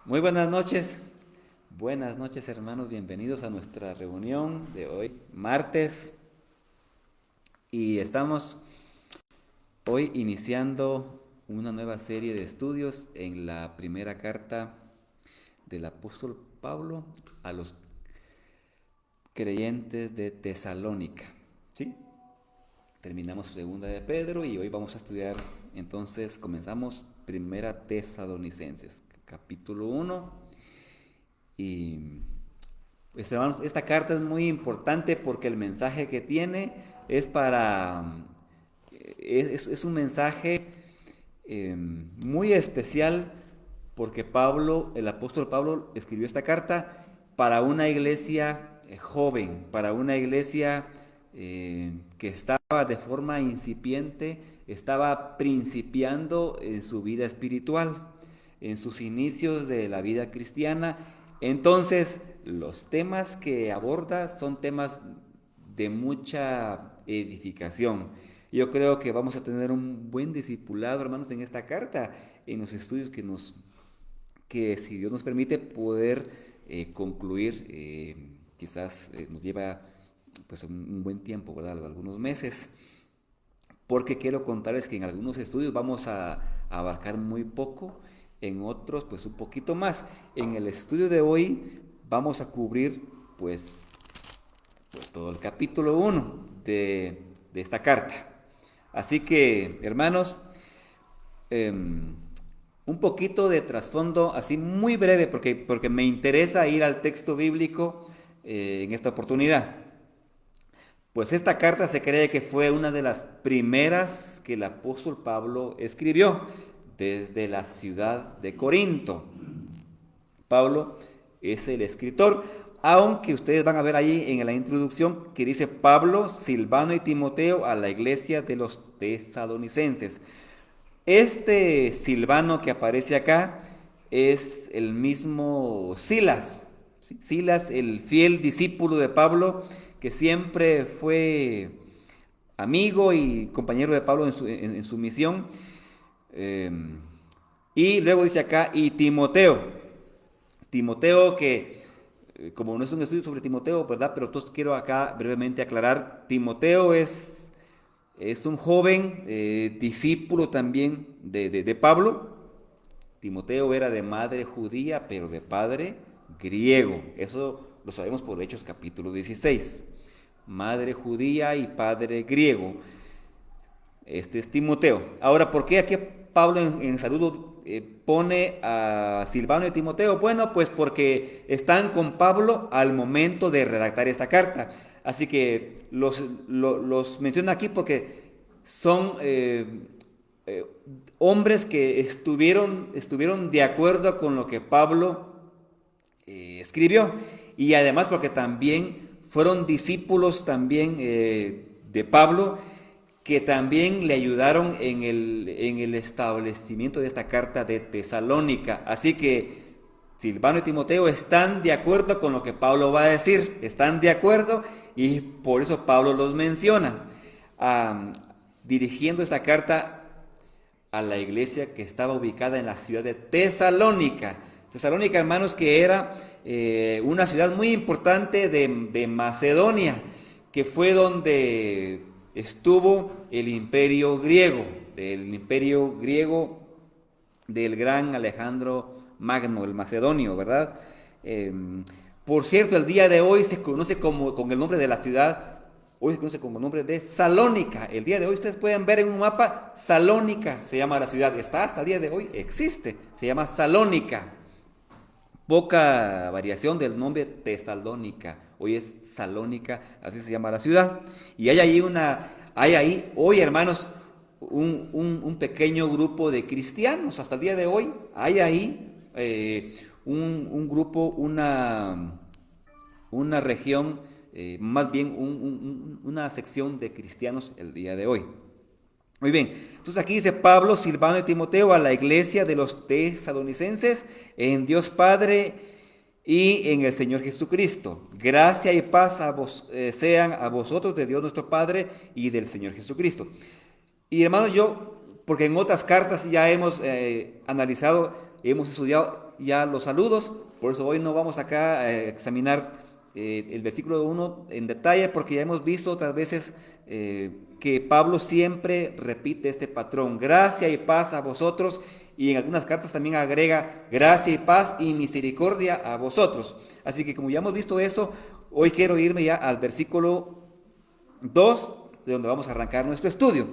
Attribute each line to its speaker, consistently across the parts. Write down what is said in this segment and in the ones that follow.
Speaker 1: Muy buenas noches hermanos, bienvenidos a nuestra reunión de hoy, martes, y estamos hoy iniciando una nueva serie de estudios en la primera carta del apóstol Pablo a los creyentes de Tesalónica. ¿Sí? Terminamos segunda de Pedro y hoy vamos a estudiar, entonces comenzamos primera Tesalonicenses, capítulo 1. Y pues, hermanos, esta carta es muy importante porque el mensaje que tiene es es un mensaje muy especial porque Pablo, el apóstol Pablo, escribió esta carta para una iglesia joven, para una iglesia que estaba de forma incipiente, estaba principiando en su vida espiritual, en sus inicios de la vida cristiana. Entonces, los temas que aborda son temas de mucha edificación. Yo creo que vamos a tener un buen discipulado, hermanos, en esta carta, en los estudios que si Dios nos permite poder concluir, quizás nos lleva pues un buen tiempo, ¿verdad? Algunos meses, porque quiero contarles que en algunos estudios vamos a abarcar muy poco, en otros pues un poquito más. En el estudio de hoy vamos a cubrir pues, pues todo el capítulo 1 de esta carta. Así que, hermanos, un poquito de trasfondo, así muy breve, porque me interesa ir al texto bíblico en esta oportunidad. Pues esta carta se cree que fue una de las primeras que el apóstol Pablo escribió desde la ciudad de Corinto. Pablo es el escritor, aunque ustedes van a ver ahí en la introducción que dice Pablo, Silvano y Timoteo a la iglesia de los tesalonicenses. Este Silvano que aparece acá es el mismo Silas, ¿sí? Silas, el fiel discípulo de Pablo, que siempre fue amigo y compañero de Pablo en su misión. Eh, y luego dice acá, y Timoteo que, como no es un estudio sobre Timoteo, ¿verdad? Pero entonces quiero acá brevemente aclarar, Timoteo es un joven discípulo también de Pablo. Timoteo era de madre judía, pero de padre griego. Eso lo sabemos por Hechos capítulo 16. Madre judía y padre griego. Este es Timoteo. Ahora, ¿por qué aquí Pablo en saludo pone a Silvano y Timoteo? Bueno, pues porque están con Pablo al momento de redactar esta carta. Así que los menciona aquí porque son eh, hombres que estuvieron de acuerdo con lo que Pablo escribió. Y además porque también fueron discípulos también de Pablo que también le ayudaron en el establecimiento de esta carta de Tesalónica. Así que Silvano y Timoteo están de acuerdo con lo que Pablo va a decir, están de acuerdo y por eso Pablo los menciona, ah, dirigiendo esta carta a la iglesia que estaba ubicada en la ciudad de Tesalónica. Tesalónica, hermanos, que era una ciudad muy importante de Macedonia, que fue donde estuvo el imperio griego del gran Alejandro Magno, el macedonio, ¿verdad? Eh, por cierto, el día de hoy se conoce como, con el nombre de la ciudad, hoy se conoce como el nombre de Salónica. El día de hoy ustedes pueden ver en un mapa, Salónica se llama la ciudad, está hasta el día de hoy, existe, se llama Salónica. Poca variación del nombre Tesalónica, hoy es Salónica, así se llama la ciudad. Y hay ahí hoy, hermanos, un pequeño grupo de cristianos, hasta el día de hoy, hay ahí un grupo, una región, más bien una sección de cristianos el día de hoy. Muy bien, entonces aquí dice Pablo, Silvano y Timoteo a la iglesia de los tesalonicenses en Dios Padre y en el Señor Jesucristo. Gracia y paz sean a vosotros de Dios nuestro Padre y del Señor Jesucristo. Y hermanos, yo, porque en otras cartas ya hemos analizado, hemos estudiado ya los saludos, por eso hoy no vamos acá a examinar el versículo 1 en detalle, porque ya hemos visto otras veces que Pablo siempre repite este patrón: gracia y paz a vosotros, y en algunas cartas también agrega gracia y paz y misericordia a vosotros. Así que como ya hemos visto eso, hoy quiero irme ya al versículo 2, de donde vamos a arrancar nuestro estudio.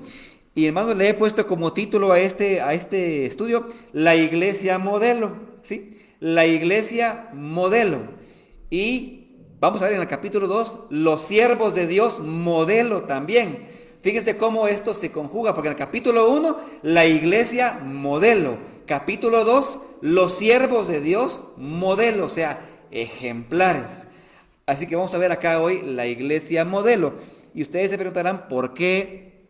Speaker 1: Y hermanos, le he puesto como título a este estudio: la iglesia modelo, ¿sí? La iglesia modelo. Y vamos a ver en el capítulo 2, los siervos de Dios modelo también. Fíjense cómo esto se conjuga, porque en el capítulo 1, la iglesia modelo. Capítulo 2, los siervos de Dios modelo, o sea, ejemplares. Así que vamos a ver acá hoy la iglesia modelo. Y ustedes se preguntarán, ¿por qué?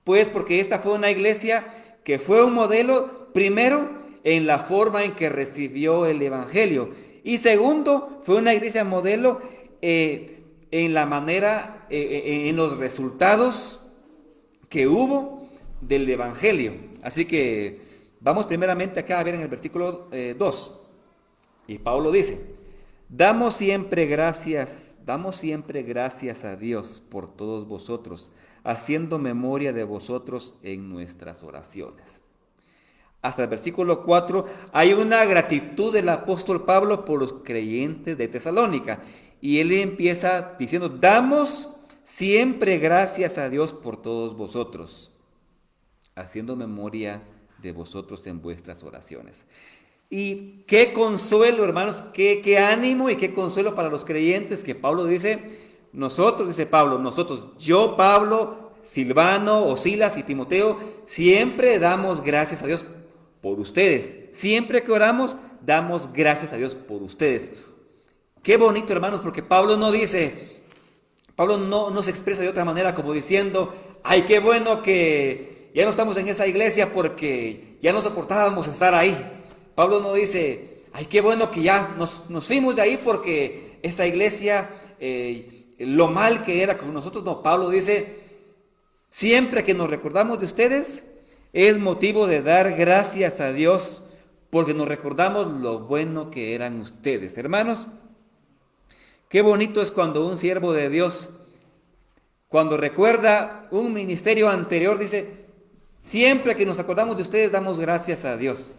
Speaker 1: Pues porque esta fue una iglesia que fue un modelo, primero, en la forma en que recibió el evangelio. Y segundo, fue una iglesia modelo en la manera, en los resultados que hubo del evangelio. Así que vamos primeramente acá a ver en el versículo 2. Y Pablo dice: damos siempre gracias a Dios por todos vosotros, haciendo memoria de vosotros en nuestras oraciones. Hasta el versículo 4 hay una gratitud del apóstol Pablo por los creyentes de Tesalónica. Y él empieza diciendo: damos siempre gracias a Dios por todos vosotros, haciendo memoria de vosotros en vuestras oraciones. Y qué consuelo, hermanos, qué ánimo y qué consuelo para los creyentes que Pablo dice: nosotros, dice Pablo, nosotros, yo, Pablo, Silvano, o Silas y Timoteo, siempre damos gracias a Dios por ustedes. Siempre que oramos, damos gracias a Dios por ustedes. Qué bonito, hermanos, porque Pablo no se expresa de otra manera, como diciendo: ay, qué bueno que ya no estamos en esa iglesia porque ya no soportábamos estar ahí. Pablo no dice: ay, qué bueno que ya nos fuimos de ahí porque esa iglesia, lo mal que era con nosotros. No, Pablo dice: siempre que nos recordamos de ustedes, es motivo de dar gracias a Dios porque nos recordamos lo bueno que eran ustedes. Hermanos, qué bonito es cuando un siervo de Dios, cuando recuerda un ministerio anterior, dice: siempre que nos acordamos de ustedes, damos gracias a Dios.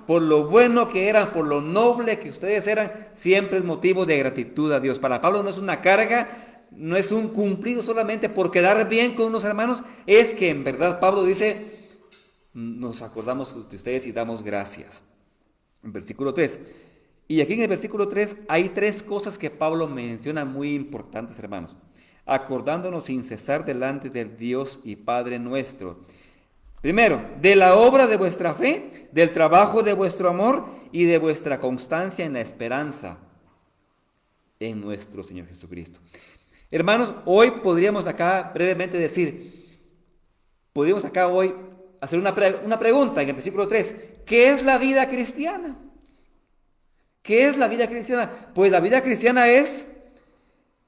Speaker 1: Por lo bueno que eran, por lo noble que ustedes eran, siempre es motivo de gratitud a Dios. Para Pablo no es una carga, no es un cumplido solamente por quedar bien con unos hermanos, es que en verdad Pablo dice: nos acordamos de ustedes y damos gracias. En versículo 3. Y aquí en el versículo 3 hay tres cosas que Pablo menciona muy importantes, hermanos. Acordándonos sin cesar delante del Dios y Padre nuestro. Primero, de la obra de vuestra fe, del trabajo de vuestro amor y de vuestra constancia en la esperanza en nuestro Señor Jesucristo. Hermanos, hoy podríamos acá brevemente podríamos acá hoy hacer una pregunta en el versículo 3. ¿Qué es la vida cristiana? ¿Qué es la vida cristiana? Pues la vida cristiana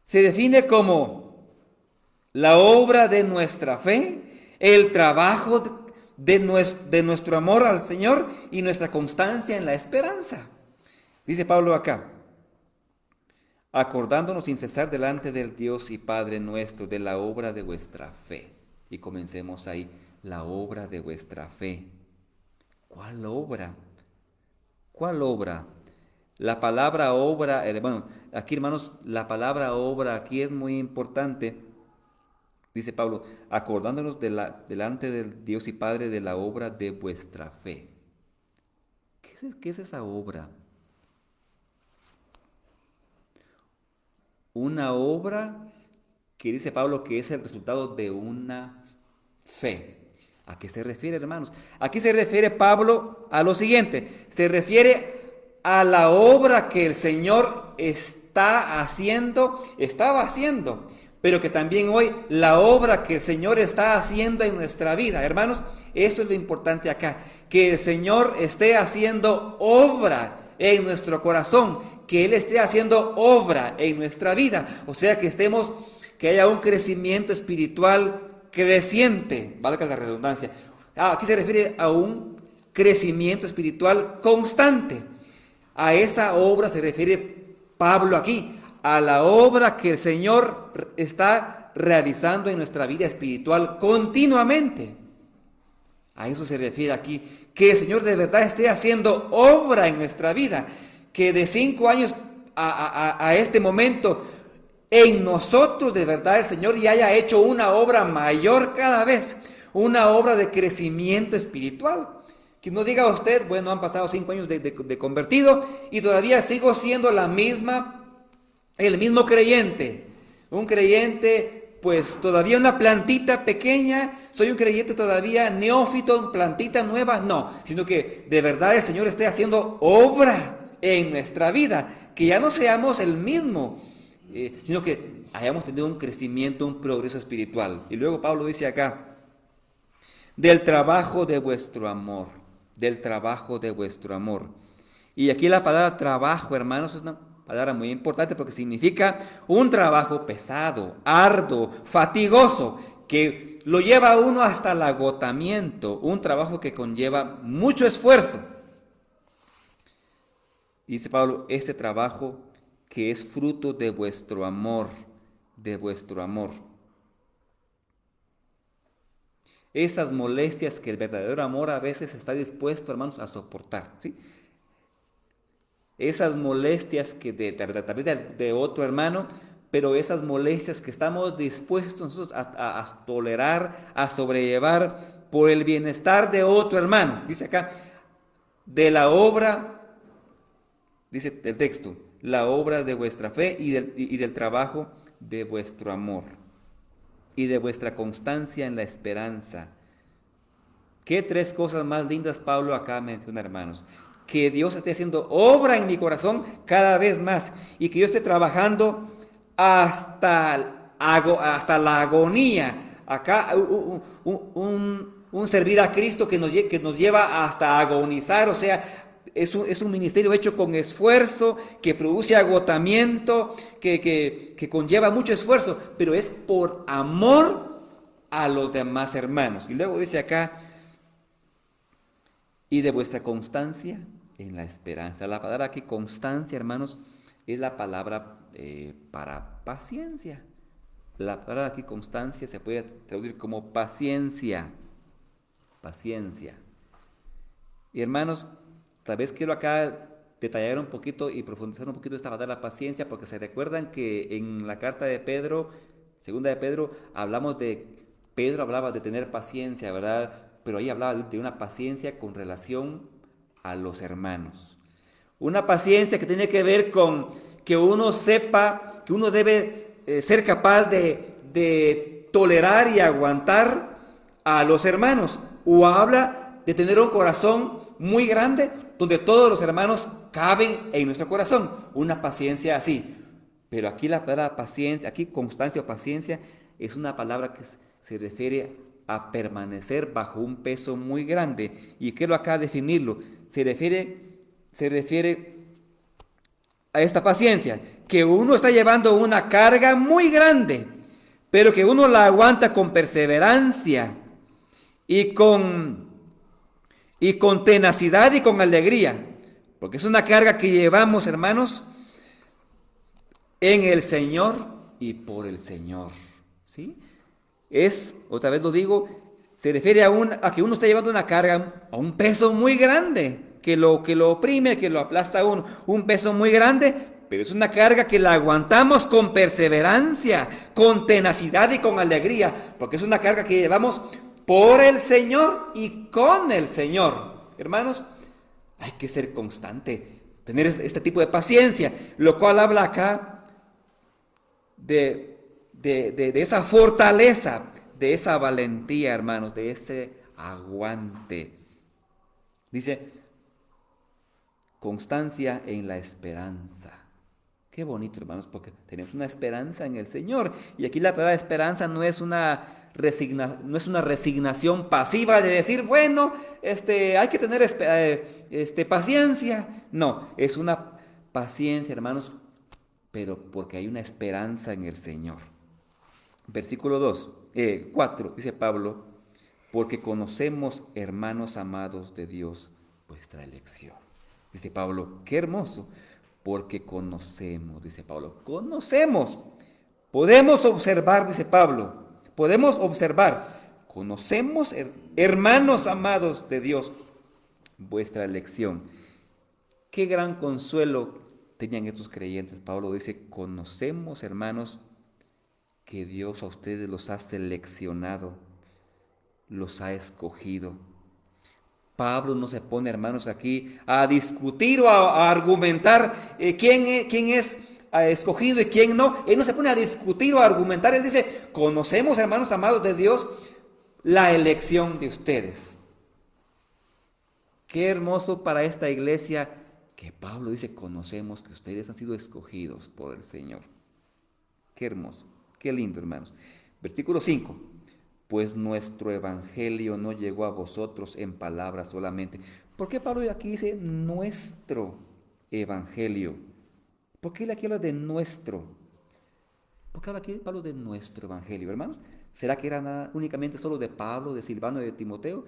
Speaker 1: se define como la obra de nuestra fe, el trabajo de nuestro amor al Señor y nuestra constancia en la esperanza. Dice Pablo acá: acordándonos sin cesar delante del Dios y Padre nuestro de la obra de vuestra fe. Y comencemos ahí: la obra de vuestra fe. ¿Cuál obra? ¿Cuál obra? La palabra obra, aquí, hermanos, la palabra obra aquí es muy importante. Dice Pablo: acordándonos delante del Dios y Padre de la obra de vuestra fe. ¿Qué es esa obra? Una obra que dice Pablo que es el resultado de una fe. ¿A qué se refiere, hermanos? Aquí se refiere Pablo a lo siguiente: se refiere a la obra que el Señor estaba haciendo, pero que también hoy la obra que el Señor está haciendo en nuestra vida. Hermanos, esto es lo importante acá: que el Señor esté haciendo obra en nuestro corazón, que Él esté haciendo obra en nuestra vida, o sea, que haya un crecimiento espiritual creciente, valga la redundancia. Aquí se refiere a un crecimiento espiritual constante. A esa obra se refiere Pablo aquí, a la obra que el Señor está realizando en nuestra vida espiritual continuamente. A eso se refiere aquí, que el Señor de verdad esté haciendo obra en nuestra vida, que de 5 años a este momento en nosotros de verdad el Señor ya haya hecho una obra mayor cada vez, una obra de crecimiento espiritual. Que no diga usted, bueno, han pasado 5 años de convertido y todavía sigo siendo el mismo creyente. Un creyente, pues todavía una plantita pequeña, soy un creyente todavía neófito, plantita nueva. No, sino que de verdad el Señor esté haciendo obra en nuestra vida, que ya no seamos el mismo, sino que hayamos tenido un crecimiento, un progreso espiritual. Y luego Pablo dice acá, del trabajo de vuestro amor, del trabajo de vuestro amor. Y aquí la palabra trabajo, hermanos, es una palabra muy importante porque significa un trabajo pesado, arduo, fatigoso, que lo lleva a uno hasta el agotamiento, un trabajo que conlleva mucho esfuerzo. Dice Pablo, este trabajo que es fruto de vuestro amor, de vuestro amor. Esas molestias que el verdadero amor a veces está dispuesto, hermanos, a soportar, ¿sí? Esas molestias que tal vez de otro hermano, pero esas molestias que estamos dispuestos nosotros a tolerar, a sobrellevar por el bienestar de otro hermano. Dice acá, de la obra, dice el texto, la obra de vuestra fe y del trabajo de vuestro amor y de vuestra constancia en la esperanza. ¿Qué 3 cosas más lindas Pablo acá menciona, hermanos? Que Dios esté haciendo obra en mi corazón cada vez más y que yo esté trabajando hasta la agonía. Acá un servir a Cristo que nos lleva hasta agonizar, o sea, es un ministerio hecho con esfuerzo, que produce agotamiento, que conlleva mucho esfuerzo, pero es por amor a los demás hermanos. Y luego dice acá, y de vuestra constancia en la esperanza. La palabra aquí, constancia, hermanos, es la palabra para paciencia. La palabra aquí, constancia, se puede traducir como paciencia. Paciencia. Y hermanos, tal vez quiero acá detallar un poquito y profundizar un poquito esta palabra paciencia, porque se recuerdan que en la carta de Pedro, segunda de Pedro, Pedro hablaba de tener paciencia, ¿verdad? Pero ahí hablaba de una paciencia con relación a los hermanos. Una paciencia que tiene que ver con que uno sepa, que uno debe ser capaz de tolerar y aguantar a los hermanos. O habla de tener un corazón muy grande donde todos los hermanos caben en nuestro corazón. Una paciencia así. Pero aquí la palabra paciencia, aquí constancia o paciencia, es una palabra que se refiere a permanecer bajo un peso muy grande. Y quiero acá definirlo. Se refiere a esta paciencia, que uno está llevando una carga muy grande, pero que uno la aguanta con perseverancia y con tenacidad y con alegría, porque es una carga que llevamos, hermanos, en el Señor y por el Señor, ¿sí? Otra vez lo digo, se refiere a que uno está llevando una carga, a un peso muy grande, que lo oprime, que lo aplasta a uno, un peso muy grande, pero es una carga que la aguantamos con perseverancia, con tenacidad y con alegría, porque es una carga que llevamos por el Señor y con el Señor. Hermanos, hay que ser constante, tener este tipo de paciencia, lo cual habla acá de esa fortaleza, de esa valentía, hermanos, de ese aguante. Dice, constancia en la esperanza. Qué bonito, hermanos, porque tenemos una esperanza en el Señor. Y aquí la palabra esperanza no es una resignación pasiva de decir, bueno, hay que tener paciencia. No, es una paciencia, hermanos, pero porque hay una esperanza en el Señor. Versículo 4, dice Pablo, porque conocemos, hermanos amados de Dios, vuestra elección. Dice Pablo, qué hermoso, porque conocemos, dice Pablo, conocemos. Podemos observar, dice Pablo, podemos observar, conocemos, hermanos amados de Dios, vuestra elección. Qué gran consuelo tenían estos creyentes. Pablo dice, conocemos, hermanos, que Dios a ustedes los ha seleccionado, los ha escogido. Pablo no se pone, hermanos, aquí a discutir o a argumentar quién es escogido y quién no. Él no se pone a discutir o a argumentar. Él dice, conocemos, hermanos amados de Dios, la elección de ustedes. Qué hermoso para esta iglesia que Pablo dice, conocemos que ustedes han sido escogidos por el Señor. Qué hermoso, qué lindo, hermanos. Versículo 5. Pues nuestro evangelio no llegó a vosotros en palabras solamente. ¿Por qué Pablo aquí dice nuestro evangelio? ¿Por qué él aquí habla de nuestro? ¿Por qué habla aquí Pablo de nuestro evangelio, hermanos? ¿Será que era únicamente solo de Pablo, de Silvano y de Timoteo?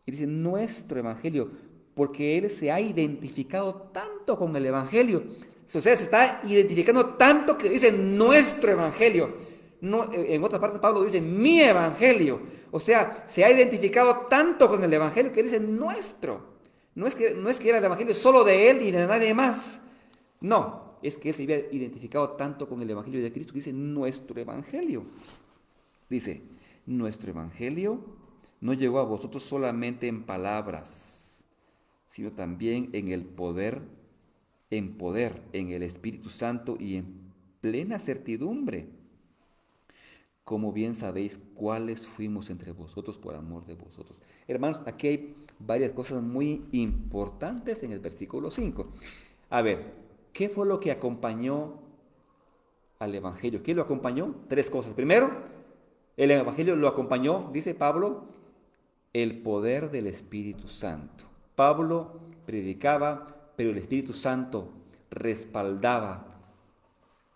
Speaker 1: Y dice nuestro evangelio, porque él se ha identificado tanto con el evangelio. O sea, se está identificando tanto que dice nuestro evangelio. No, en otras partes Pablo dice mi evangelio. O sea, se ha identificado tanto con el evangelio que dice nuestro. No es que era el evangelio solo de él y de nadie más. No, es que se había identificado tanto con el evangelio de Cristo que dice nuestro evangelio. Dice, nuestro evangelio no llegó a vosotros solamente en palabras, sino también en el poder, en el Espíritu Santo y en plena certidumbre. Como bien sabéis cuáles fuimos entre vosotros por amor de vosotros. Hermanos, aquí hay varias cosas muy importantes en el versículo 5. A ver, ¿qué fue lo que acompañó al Evangelio? ¿Qué lo acompañó? Tres cosas. Primero, el Evangelio lo acompañó, dice Pablo, el poder del Espíritu Santo. Pablo predicaba, pero el Espíritu Santo respaldaba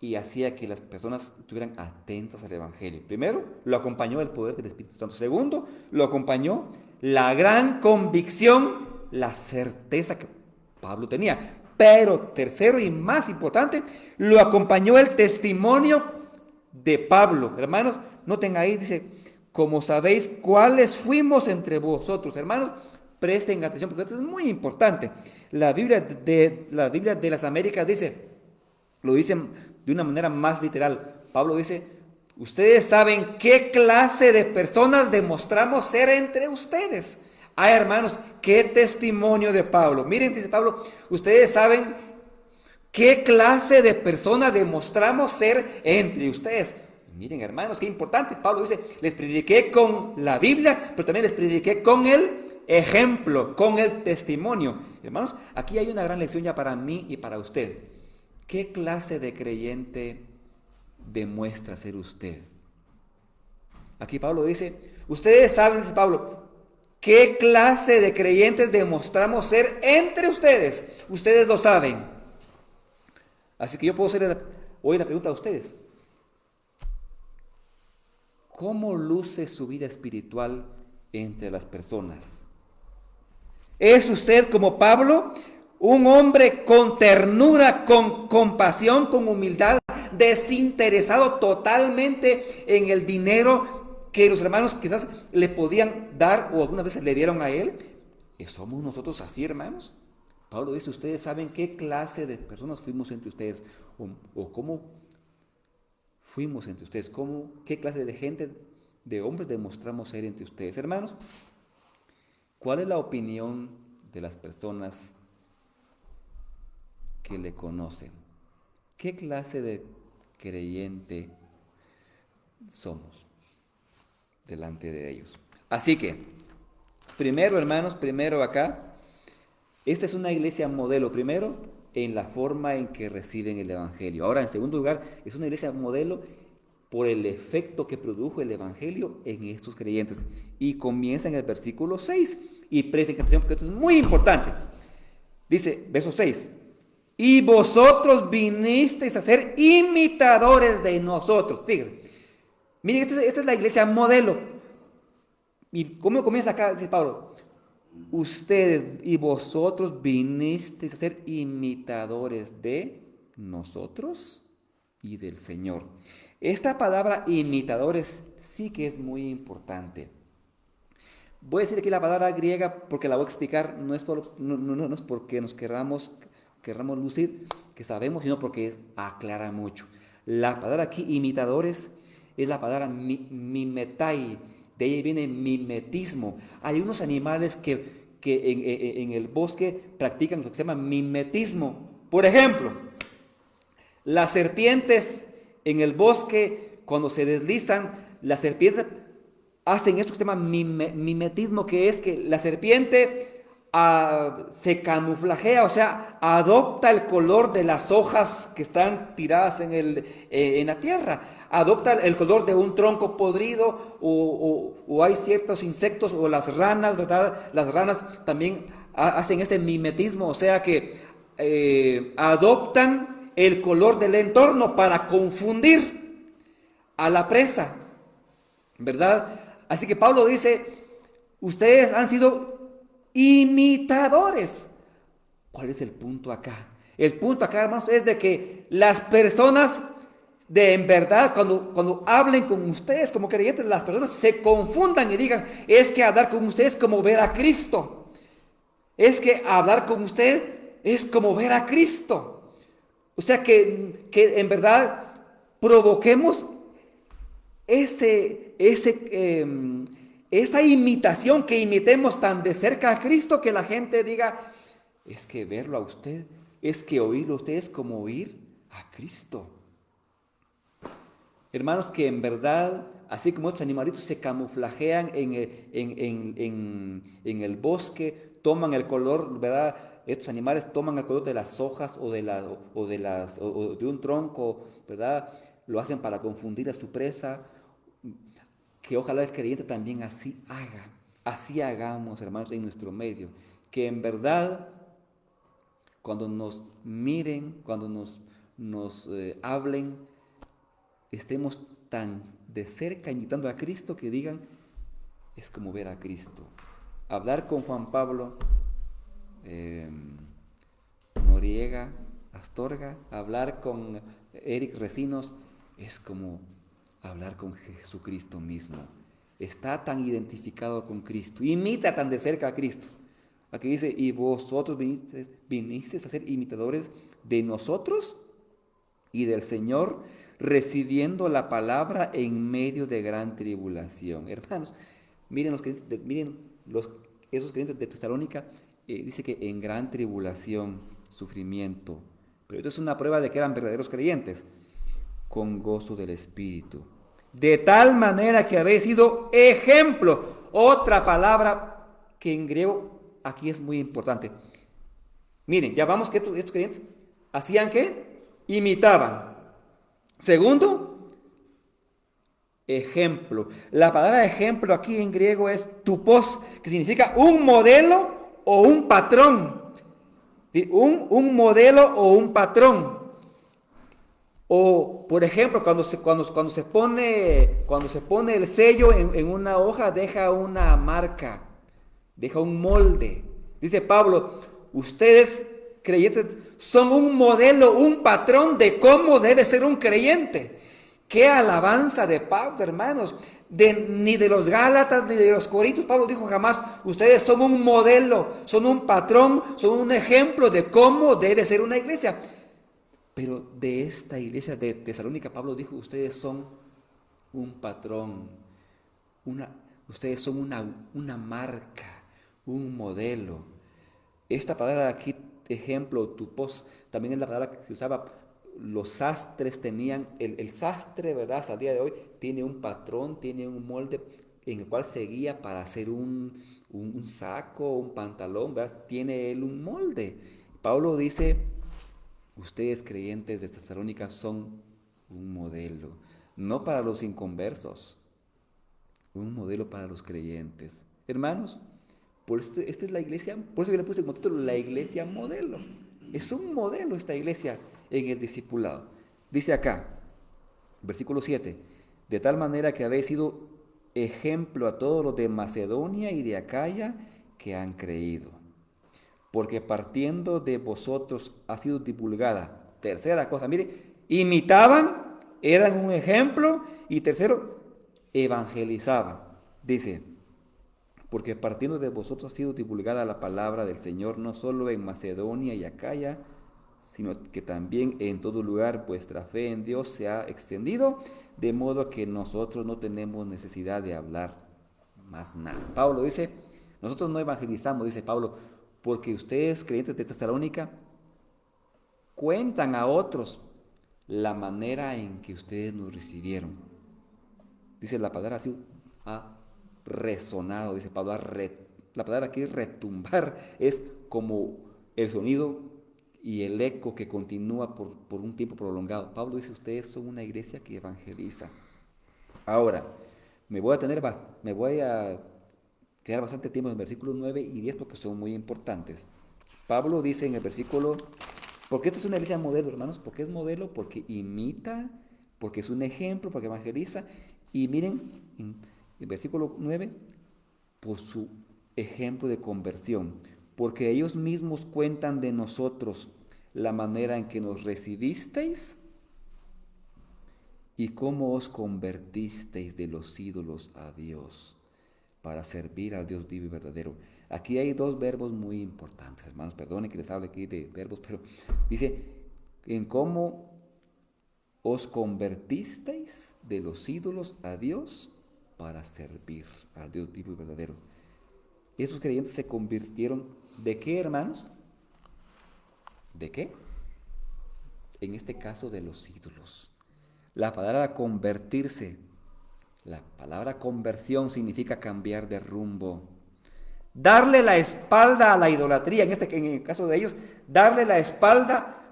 Speaker 1: y hacía que las personas estuvieran atentas al Evangelio. Primero, lo acompañó el poder del Espíritu Santo. Segundo, lo acompañó la gran convicción, la certeza que Pablo tenía. Pero tercero y más importante, lo acompañó el testimonio de Pablo. Hermanos, noten ahí, dice, como sabéis cuáles fuimos entre vosotros. Hermanos, presten atención porque esto es muy importante. La Biblia de las Américas lo dicen de una manera más literal. Pablo dice, ustedes saben qué clase de personas demostramos ser entre ustedes. Ay, hermanos, qué testimonio de Pablo. Miren, dice Pablo, ustedes saben qué clase de personas demostramos ser entre ustedes. Miren, hermanos, qué importante. Pablo dice, les prediqué con la Biblia, pero también les prediqué con el ejemplo, con el testimonio. Hermanos, aquí hay una gran lección ya para mí y para usted. ¿Qué clase de creyente demuestra ser usted? Aquí Pablo dice, ustedes saben, dice Pablo, ¿qué clase de creyentes demostramos ser entre ustedes? Ustedes lo saben. Así que yo puedo hacer hoy la pregunta a ustedes. ¿Cómo luce su vida espiritual entre las personas? ¿Es usted como Pablo? Un hombre con ternura, con compasión, con humildad, desinteresado totalmente en el dinero que los hermanos quizás le podían dar o algunas veces le dieron a él. ¿Somos nosotros así, hermanos? Pablo dice, ustedes saben qué clase de personas fuimos entre ustedes o cómo fuimos entre ustedes, qué clase de gente, de hombres demostramos ser entre ustedes. Hermanos, ¿cuál es la opinión de las personas que le conocen? ¿Qué clase de creyente somos delante de ellos? Así que, primero, hermanos, acá, esta es una iglesia modelo, primero, en la forma en que reciben el Evangelio. Ahora, en segundo lugar, es una iglesia modelo por el efecto que produjo el Evangelio en estos creyentes. Y comienza en el versículo 6. Y presten atención porque esto es muy importante. Dice, verso 6. Y vosotros vinisteis a ser imitadores de nosotros. Fíjense. Miren, esta es la iglesia modelo. ¿Y cómo comienza acá? Dice Pablo, ustedes y vosotros vinisteis a ser imitadores de nosotros y del Señor. Esta palabra imitadores sí que es muy importante. Voy a decir aquí la palabra griega porque la voy a explicar, no es porque nos querramos lucir, que sabemos, sino porque aclara mucho. La palabra aquí, imitadores, es la palabra mimetai, de ahí viene mimetismo. Hay unos animales que en el bosque practican lo que se llama mimetismo. Por ejemplo, las serpientes en el bosque, cuando se deslizan, las serpientes hacen esto que se llama mimetismo, que es que la serpiente se camuflajea, o sea, adopta el color de las hojas que están tiradas en la tierra, adopta el color de un tronco podrido, o hay ciertos insectos, o las ranas, ¿verdad? Las ranas también hacen este mimetismo, o sea que adoptan el color del entorno para confundir a la presa, ¿verdad? Así que Pablo dice, ustedes han sido imitadores. ¿Cuál es el punto acá? El punto acá, hermanos, es de que las personas, en verdad, cuando hablen con ustedes como creyentes, las personas se confundan y digan, es que hablar con ustedes es como ver a Cristo. Es que hablar con usted es como ver a Cristo. O sea que en verdad provoquemos esa imitación, que imitemos tan de cerca a Cristo que la gente diga, es que verlo a usted, es que oírlo a usted es como oír a Cristo. Hermanos, que en verdad, así como estos animalitos se camuflajean en el bosque, toman el color, ¿verdad? Estos animales toman el color de las hojas o de un tronco, ¿verdad? Lo hacen para confundir a su presa. Que ojalá el creyente también así haga, así hagamos, hermanos, en nuestro medio. Que en verdad, cuando nos miren, cuando nos hablen, estemos tan de cerca imitando a Cristo que digan, es como ver a Cristo. Hablar con Juan Pablo Noriega Astorga, hablar con Eric Recinos, es como hablar con Jesucristo mismo. Está tan identificado con Cristo, imita tan de cerca a Cristo. Aquí dice, y vosotros vinisteis a ser imitadores de nosotros y del Señor, recibiendo la palabra en medio de gran tribulación. Hermanos, miren esos creyentes de Tesalónica, dice que en gran tribulación, sufrimiento. Pero esto es una prueba de que eran verdaderos creyentes, con gozo del Espíritu. De tal manera que habéis sido ejemplo. Otra palabra que en griego aquí es muy importante. Miren, ya vamos que estos creyentes hacían ¿qué? Imitaban. Segundo, ejemplo. La palabra ejemplo aquí en griego es tupos, que significa un modelo o un patrón. Un modelo o un patrón. O, por ejemplo, cuando se pone el sello en una hoja, deja una marca, deja un molde. Dice Pablo, ustedes creyentes son un modelo, un patrón de cómo debe ser un creyente. Qué alabanza de Pablo, hermanos. Ni de los Gálatas ni de los Corintios, Pablo dijo jamás, ustedes son un modelo, son un patrón, son un ejemplo de cómo debe ser una iglesia. Pero de esta iglesia de Tesalónica, Pablo dijo, ustedes son un patrón, ustedes son una marca, un modelo. Esta palabra aquí, ejemplo, tupos, también es la palabra que se usaba. Los sastres tenían, el sastre, ¿verdad? Hasta el día de hoy tiene un patrón, tiene un molde en el cual se guía para hacer un saco, un pantalón, ¿verdad? Tiene él un molde. Pablo dice, ustedes creyentes de Tesalónica son un modelo, no para los inconversos, un modelo para los creyentes. Hermanos, por eso esta es la iglesia, por eso que le puse como título la iglesia modelo. Es un modelo esta iglesia en el discipulado. Dice acá, versículo 7, de tal manera que habéis sido ejemplo a todos los de Macedonia y de Acaya que han creído. Porque partiendo de vosotros ha sido divulgada. Tercera cosa, mire, imitaban, eran un ejemplo. Y tercero, evangelizaban. Dice, porque partiendo de vosotros ha sido divulgada la palabra del Señor, no solo en Macedonia y Acaya, sino que también en todo lugar vuestra fe en Dios se ha extendido, de modo que nosotros no tenemos necesidad de hablar más nada. Pablo dice, nosotros no evangelizamos, dice Pablo, porque ustedes, creyentes de Tesalónica, cuentan a otros la manera en que ustedes nos recibieron. Dice la palabra así, ha resonado, dice Pablo, la palabra aquí retumbar es como el sonido y el eco que continúa por un tiempo prolongado. Pablo dice, ustedes son una iglesia que evangeliza. Ahora, me voy a quedar bastante tiempo en el versículo 9 y 10 porque son muy importantes. Pablo dice en el versículo, porque esta es una iglesia modelo, hermanos, porque es modelo, porque imita, porque es un ejemplo, porque evangeliza. Y miren, en el versículo 9, por su ejemplo de conversión, porque ellos mismos cuentan de nosotros la manera en que nos recibisteis y cómo os convertisteis de los ídolos a Dios para servir al Dios vivo y verdadero. Aquí hay dos verbos muy importantes, hermanos, perdone que les hable aquí de verbos, pero dice, en cómo os convertisteis de los ídolos a Dios para servir al Dios vivo y verdadero. Esos creyentes se convirtieron, ¿de qué, hermanos? ¿De qué? En este caso de los ídolos. La palabra convertirse, la palabra conversión significa cambiar de rumbo. Darle la espalda a la idolatría, en el caso de ellos, darle la espalda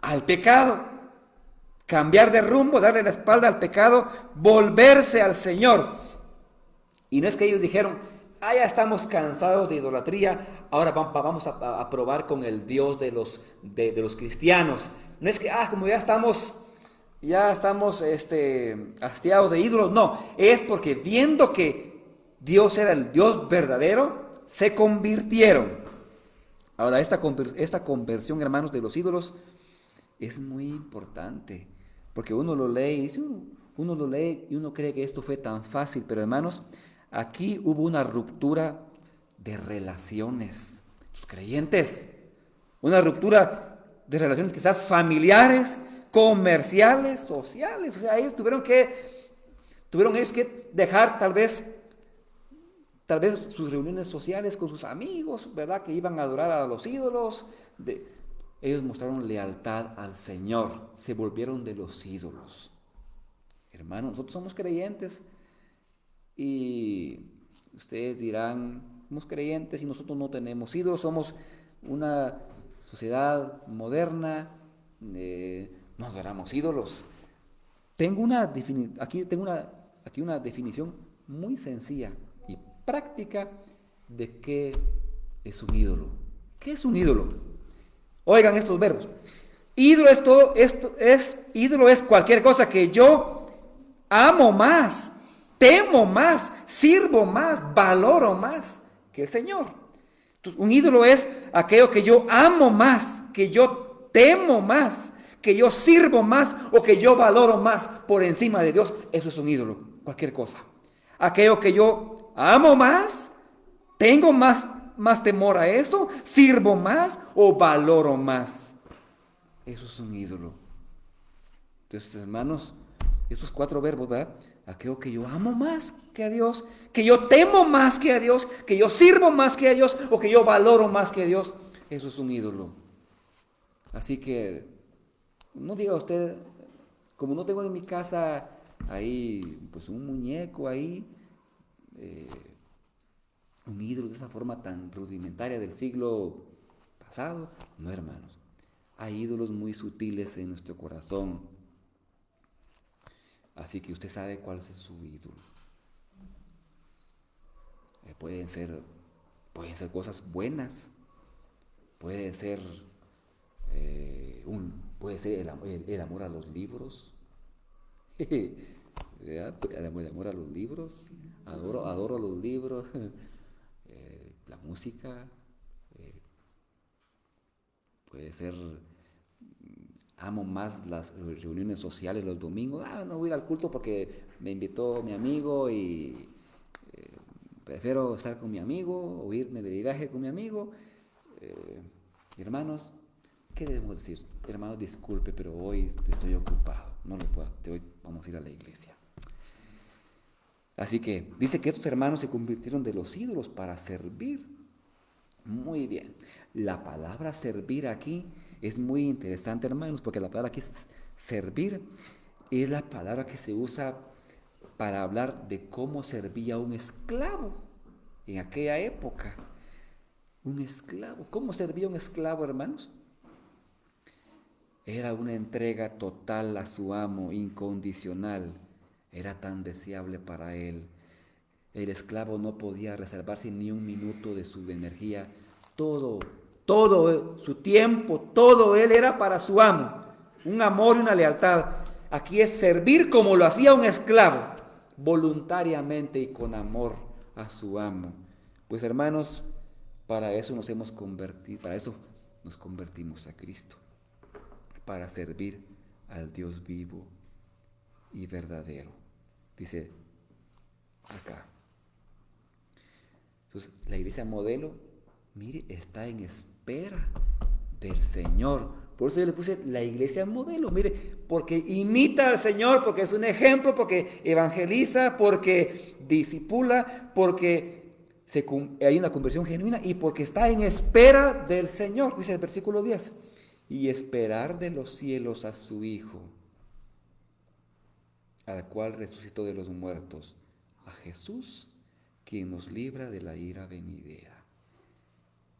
Speaker 1: al pecado. Cambiar de rumbo, darle la espalda al pecado, volverse al Señor. Y no es que ellos dijeron, ya estamos cansados de idolatría, ahora vamos a probar con el Dios de los cristianos. No es que, como ya estamos hastiados de ídolos. No, es porque viendo que Dios era el Dios verdadero, se convirtieron. Ahora, esta conversión, hermanos, de los ídolos es muy importante, porque uno lo lee y uno lo lee y uno cree que esto fue tan fácil, pero hermanos, aquí hubo una ruptura de relaciones, los creyentes, una ruptura de relaciones quizás familiares, comerciales, sociales, o sea, ellos tuvieron ellos que dejar tal vez sus reuniones sociales con sus amigos, ¿verdad? Que iban a adorar a los ídolos. Ellos mostraron lealtad al Señor, se volvieron de los ídolos. Hermanos, nosotros somos creyentes y ustedes dirán, somos creyentes y nosotros no tenemos ídolos, somos una sociedad moderna, no adoramos ídolos. Aquí una definición muy sencilla y práctica de qué es un ídolo. ¿Qué es un ídolo? Oigan estos verbos. Ídolo es cualquier cosa que yo amo más, temo más, sirvo más, valoro más que el Señor. Entonces, un ídolo es aquello que yo amo más, que yo temo más, que yo sirvo más o que yo valoro más por encima de Dios. Eso es un ídolo, cualquier cosa. Aquello que yo amo más, tengo más temor a eso, sirvo más o valoro más. Eso es un ídolo. Entonces, hermanos, estos cuatro verbos, ¿verdad? Aquello que yo amo más que a Dios, que yo temo más que a Dios, que yo sirvo más que a Dios o que yo valoro más que a Dios, eso es un ídolo. Así que no diga usted, como no tengo en mi casa ahí, pues un muñeco ahí, eh, un ídolo de esa forma tan rudimentaria del siglo pasado. No, hermanos. Hay ídolos muy sutiles en nuestro corazón. Así que usted sabe cuál es su ídolo. Eh, pueden ser, pueden ser cosas buenas. Puede ser, puede ser el amor a los libros. El amor a los libros, adoro los libros, la música, eh, puede ser, amo más las reuniones sociales los domingos. No voy a ir al culto porque me invitó mi amigo y prefiero estar con mi amigo o irme de viaje con mi amigo. Eh, Hermanos, ¿qué debemos decir? Hermanos, disculpe, pero hoy estoy ocupado, no le puedo, hoy vamos a ir a la iglesia. Así que dice que estos hermanos se convirtieron de los ídolos para servir. Muy bien. La palabra servir aquí es muy interesante, hermanos, porque la palabra aquí servir es la palabra que se usa para hablar de cómo servía un esclavo en aquella época. Un esclavo. ¿Cómo servía un esclavo, hermanos? Era una entrega total a su amo, incondicional. Era tan deseable para él. El esclavo no podía reservarse ni un minuto de su energía. Todo su tiempo, todo él era para su amo. Un amor y una lealtad. Aquí es servir como lo hacía un esclavo, voluntariamente y con amor a su amo. Pues hermanos, para eso nos hemos convertido, para eso nos convertimos a Cristo, para servir al Dios vivo y verdadero. Dice acá. Entonces, la iglesia modelo, mire, está en espera del Señor. Por eso yo le puse la iglesia modelo, mire, porque imita al Señor, porque es un ejemplo, porque evangeliza, porque disipula, porque hay una conversión genuina y porque está en espera del Señor, dice el versículo 10. Y esperar de los cielos a su Hijo, al cual resucitó de los muertos, a Jesús, quien nos libra de la ira venidera.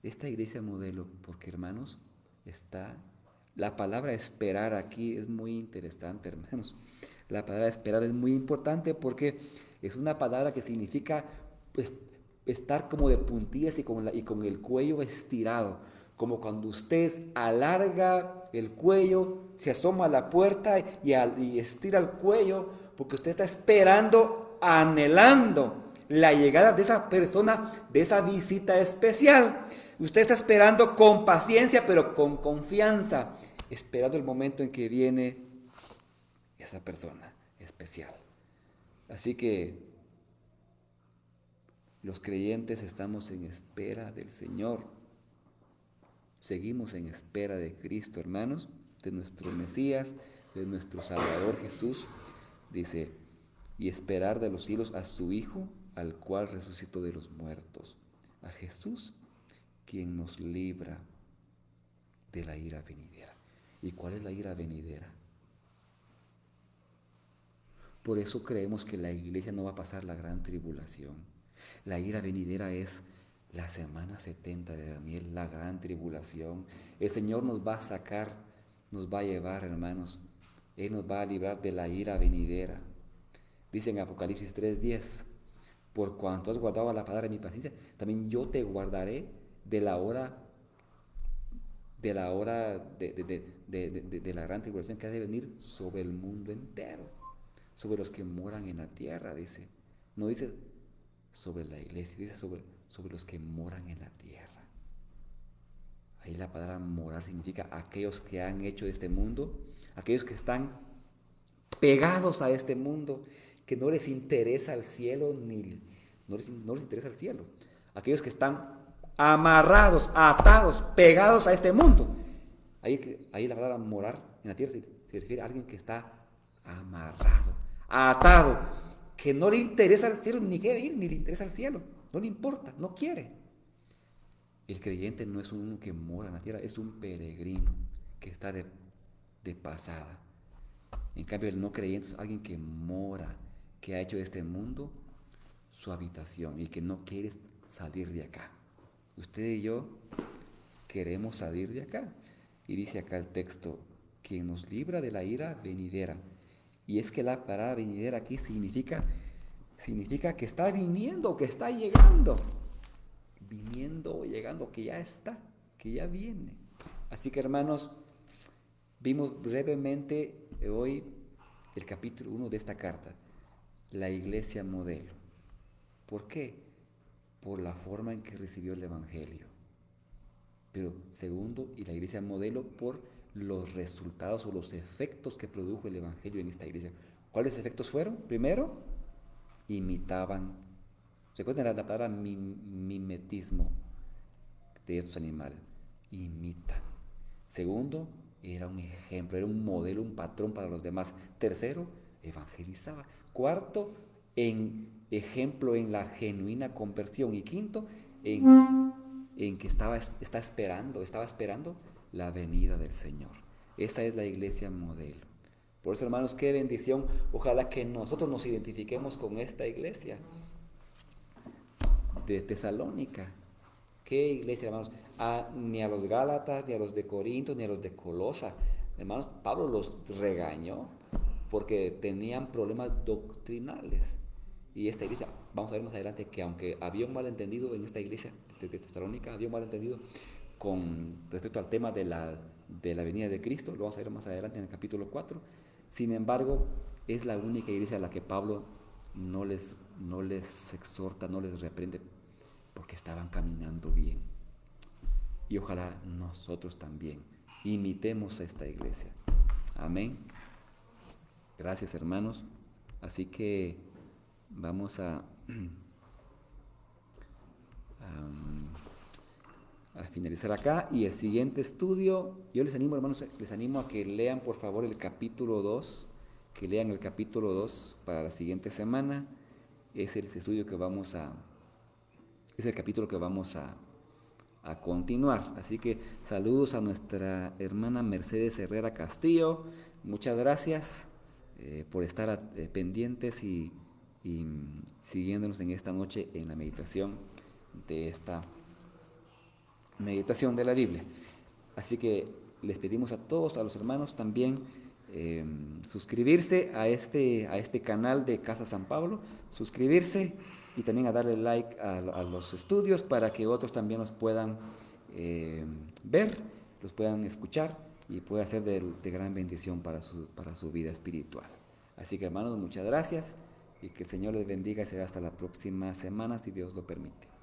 Speaker 1: Esta iglesia modelo, porque hermanos, está, la palabra esperar aquí es muy interesante, hermanos. La palabra esperar es muy importante porque es una palabra que significa pues, estar como de puntillas y con el cuello estirado. Como cuando usted alarga el cuello, se asoma a la puerta y estira el cuello porque usted está esperando, anhelando la llegada de esa persona, de esa visita especial. Usted está esperando con paciencia, pero con confianza, esperando el momento en que viene esa persona especial. Así que los creyentes estamos en espera del Señor. Seguimos en espera de Cristo, hermanos, de nuestro Mesías, de nuestro Salvador Jesús. Dice, y esperar de los cielos a su Hijo, al cual resucitó de los muertos, a Jesús, quien nos libra de la ira venidera. ¿Y cuál es la ira venidera? Por eso creemos que la iglesia no va a pasar la gran tribulación. La ira venidera es la semana 70 de Daniel, la gran tribulación. El Señor nos va a sacar, nos va a llevar, hermanos. Él nos va a librar de la ira venidera. Dice en Apocalipsis 3:10, por cuanto has guardado la palabra de mi paciencia, también yo te guardaré de la hora de la gran tribulación que ha de venir sobre el mundo entero, sobre los que moran en la tierra, dice. No dice sobre la iglesia, dice sobre los que moran en la tierra. Ahí la palabra morar significa aquellos que han hecho de este mundo, aquellos que están pegados a este mundo, que no les interesa el cielo, no les interesa el cielo. Aquellos que están amarrados, atados, pegados a este mundo. Ahí la palabra morar en la tierra se refiere a alguien que está amarrado, atado, que no le interesa el cielo, ni quiere ir, ni le interesa el cielo, no le importa, no quiere. El creyente no es uno que mora en la tierra, es un peregrino que está de pasada. En cambio, el no creyente es alguien que mora, que ha hecho de este mundo su habitación y que no quiere salir de acá. Usted y yo queremos salir de acá. Y dice acá el texto, quien nos libra de la ira venidera. Y es que la palabra venidera aquí significa que está viniendo, que está llegando. Viniendo o llegando, que ya está, que ya viene. Así que hermanos, vimos brevemente hoy el capítulo 1 de esta carta. la iglesia modelo. ¿Por qué? Por la forma en que recibió el Evangelio. Pero segundo, y la iglesia modelo por los resultados o los efectos que produjo el Evangelio en esta iglesia. ¿Cuáles efectos fueron? Primero, imitaban. Recuerden la palabra mimetismo de estos animales. Imitan. Segundo, era un ejemplo, era un modelo, un patrón para los demás. Tercero, evangelizaba. Cuarto, en ejemplo en la genuina conversión. Y quinto, en que estaba esperando la venida del Señor. Esa es la iglesia modelo. Por eso, hermanos, qué bendición. Ojalá que nosotros nos identifiquemos con esta iglesia de Tesalónica. ¿Qué iglesia, hermanos? Ni a los Gálatas, ni a los de Corinto, ni a los de Colosa. Hermanos, Pablo los regañó porque tenían problemas doctrinales. Y esta iglesia, vamos a ver más adelante que aunque había un malentendido en esta iglesia de Tesalónica, había un malentendido con respecto al tema de la venida de Cristo, lo vamos a ver más adelante en el capítulo 4. Sin embargo, es la única iglesia a la que Pablo no les exhorta, no les reprende, porque estaban caminando bien. Y ojalá nosotros también imitemos a esta iglesia. Amén. Gracias, hermanos. Así que vamos a finalizar acá. Y el siguiente estudio, yo les animo, hermanos, les animo a que lean por favor el capítulo 2, que lean el capítulo 2 para la siguiente semana. Es el estudio que es el capítulo que vamos a continuar. Así que saludos a nuestra hermana Mercedes Herrera Castillo. Muchas gracias por estar pendientes y siguiéndonos en esta noche en la meditación de la Biblia. Así que les pedimos a todos, a los hermanos también, suscribirse a este canal de Casa San Pablo, suscribirse y también a darle like a los estudios para que otros también los puedan ver, los puedan escuchar y pueda ser de gran bendición para su vida espiritual. Así que, hermanos, muchas gracias y que el Señor les bendiga y será hasta la próxima semana si Dios lo permite.